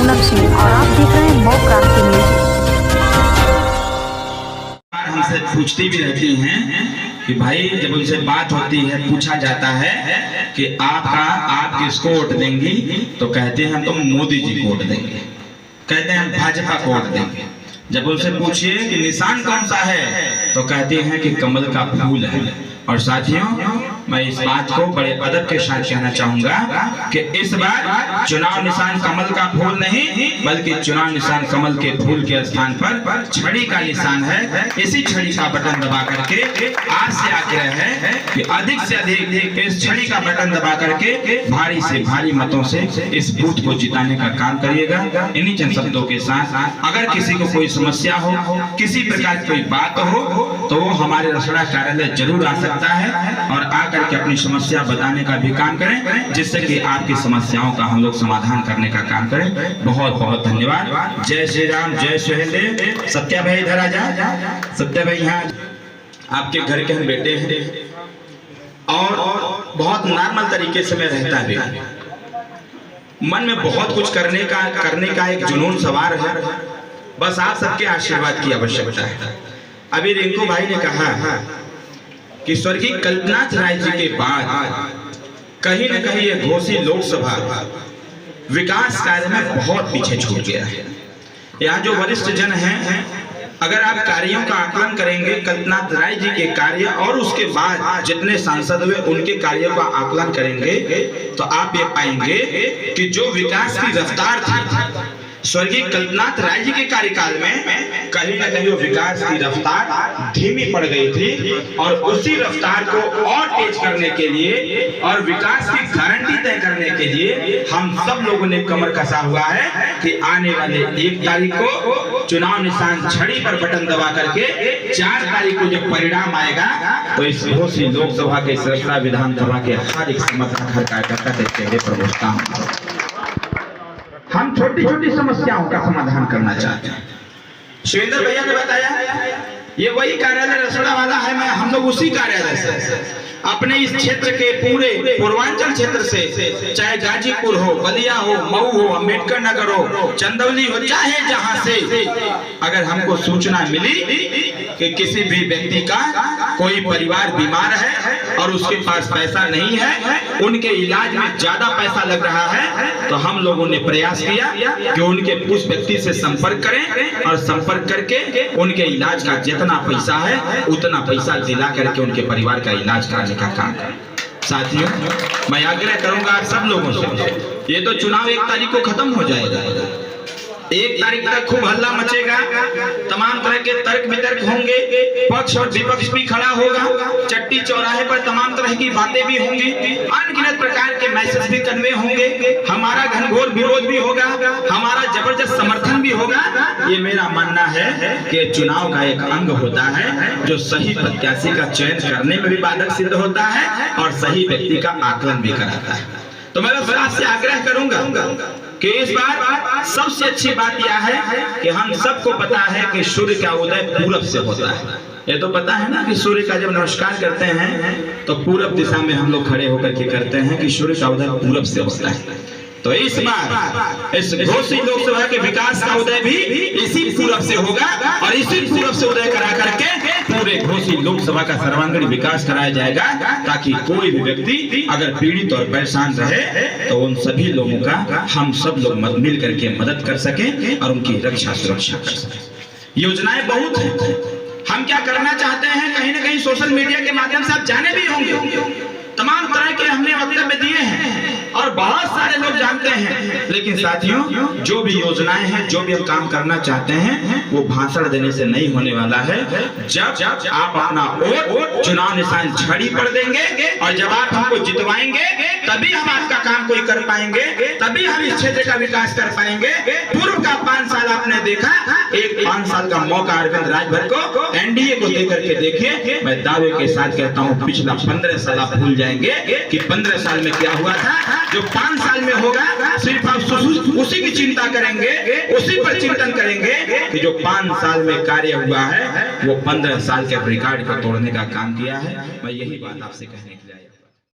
पूनम सिंह और आप देख रहे हैं मऊ क्रांति न्यूज। हमसे पूछती भी रहती हैं कि भाई जब उनसे बात होती है, पूछा जाता है कि आप किसको वोट देंगी, तो कहते हैं हम तो मोदी जी को वोट देंगे, कहते हैं भाजपा को वोट देंगे। जब उनसे पूछिए कि निशान कौन सा है, तो कहते हैं कि कमल का फूल है। और साथियों, मैं इस बात को बड़े अदब के साथ कहना चाहूंगा कि इस बार चुनाव निशान कमल का फूल नहीं, बल्कि चुनाव निशान कमल के फूल के स्थान पर छड़ी का निशान है। इसी छड़ी का बटन दबा करके आज से आग्रह है कि अधिक से अधिक इस छड़ी का बटन दबा करके भारी से भारी मतों से इस बूथ को जिताने का काम करिएगा। इन्हीं चंद शब्दों के साथ अगर किसी को कोई समस्या हो, किसी प्रकार की कोई बात हो, तो वो हमारे रसोड़ा कार्यालय जरूर आ सकता है और आकर के अपनी समस्या बताने का भी काम करें, जिससे कि आपकी समस्याओं का हम लोग समाधान करने का काम करें। बहुत बहुत धन्यवाद। जय श्री राम, जय सुहेलदेव। सत्या भाई इधर आ जा। सत्या भाई यहाँ आपके घर के हम बेटे हैं और बहुत नॉर्मल तरीके से मैं रहता भी, मन में बहुत कुछ करने का एक जुनून सवार है। बस आप सबके आशीर्वाद की आवश्यकता है। अभी रिंकू भाई ने कहा कि स्वर्गीय कल्पनाथ राय जी के बाद कहीं न कहीं ये घोसी लोकसभा विकास कार्य में बहुत पीछे छूट गया है। यहाँ जो वरिष्ठ जन हैं, अगर आप कार्यों का आकलन करेंगे, कल्पनाथ राय जी के कार्य और उसके बाद जितने सांसद हुए उनके कार्यों का आकलन करेंगे, तो आप ये पाएंगे कि जो विकास की रफ्तार थी स्वर्गीय कल्पनाथ राय जी के कार्यकाल में, कहीं न कहीं वो विकास की रफ्तार धीमी पड़ गई थी। और उसी रफ्तार को और तेज करने के लिए और विकास की गारंटी तय करने के लिए हम सब लोगों ने कमर कसा हुआ है कि आने वाले 1 तारीख को चुनाव निशान छड़ी पर बटन दबा करके 4 तारीख को जब परिणाम आएगा, तो इस घोसी लोकसभा के सदस्य विधानसभा के हर एक समर्थक, हर कार्यकर्ता के चेहरे पर मुस्कान। हम छोटी छोटी समस्याओं का समाधान करना चाहते हैं। शिवेंद्र भैया ने बताया ये वही कार्यालय रसोड़ा वाला है। हम लोग उसी कार्यालय से अपने इस क्षेत्र के पूरे पूर्वांचल क्षेत्र से, चाहे गाजीपुर हो, बलिया हो, मऊ हो, अम्बेडकर नगर हो, चंदौली हो, चाहे जहां से अगर हमको सूचना मिली कि किसी भी व्यक्ति का कोई परिवार बीमार है और उसके पास पैसा नहीं है, उनके इलाज में ज्यादा पैसा लग रहा है, तो हम लोगों ने प्रयास किया कि उनके उस व्यक्ति से संपर्क करें और संपर्क करके उनके इलाज का जितना पैसा है उतना पैसा दिला करके उनके परिवार का इलाज कराने का काम करें। साथियों, मैं आग्रह करूंगा आप सब लोगों से, ये तो चुनाव 1 तारीख को खत्म हो जाएगा। 1 तारीख तक खूब हल्ला मचेगा, तमाम तरह के तर्क वितर्क होंगे, पक्ष और विपक्ष भी खड़ा होगा, चट्टी चौराहे पर तमाम तरह की बातें भी होंगी, अनगिनत प्रकार के मैसेज भी कन्वे होंगे, हमारा घनघोर विरोध भी होगा, हमारा जबरदस्त समर्थन भी होगा। ये मेरा मानना है कि चुनाव का एक अंग होता है जो सही प्रत्याशी का चयन करने में भी बाधक सिद्ध होता है और सही व्यक्ति का आकलन भी कराता है। तो मैं बस आपसे आग्रह करूंगा कि इस बार सबसे अच्छी बात यह है कि हम सबको पता है कि सूर्य का उदय पूरब से होता है। ये तो पता है ना कि सूर्य का जब नमस्कार करते हैं तो पूरब दिशा में हम लोग खड़े होकर के करते हैं कि सूर्य का उदय पूरब से होता है। तो इस बार इस घोसी लोकसभा के विकास का उदय भी इसी पूरब से होगा और इसी पूरब से उदय करा करके पूरे घोसी लोकसभा का सर्वांगीण विकास कराया जाएगा, ताकि कोई भी व्यक्ति अगर पीड़ित और परेशान रहे तो उन सभी लोगों का हम सब लोग मिल करके मदद कर सकें और उनकी रक्षा सुरक्षा कर सकें। योजनाएं बहुत हैं, हम क्या करना चाहते हैं कहीं ना कहीं सोशल मीडिया के माध्यम से आप जाने भी होंगे। तमाम तरह के हमने वक्तव्य दिए हैं और बहुत सारे लोग जानते हैं, लेकिन साथियों जो भी योजनाएं हैं, जो भी हम काम करना चाहते हैं, वो भाषण देने से नहीं होने वाला है। जब आप अपना वोट चुनाव निशान छड़ी पर देंगे और जब आप हमको जितवाएंगे, तभी हम आपका काम कोई कर पाएंगे, तभी हम इस क्षेत्र का विकास कर पाएंगे। पूर्व का 5 साल आपने देखा, एक 5 साल का मौका अरविंद राजभर को, एनडीए को देकर के देखिए। मैं दावे के साथ कहता हूँ पिछला 15 साल आप भूल जाएंगे कि 15 साल में क्या हुआ था। जो 5 साल में होगा सिर्फ आप उसी की चिंता करेंगे, उसी पर चिंतन करेंगे कि जो 5 साल में कार्य हुआ है वो 15 साल के रिकॉर्ड को तोड़ने का काम किया है। मैं यही बात आपसे कहने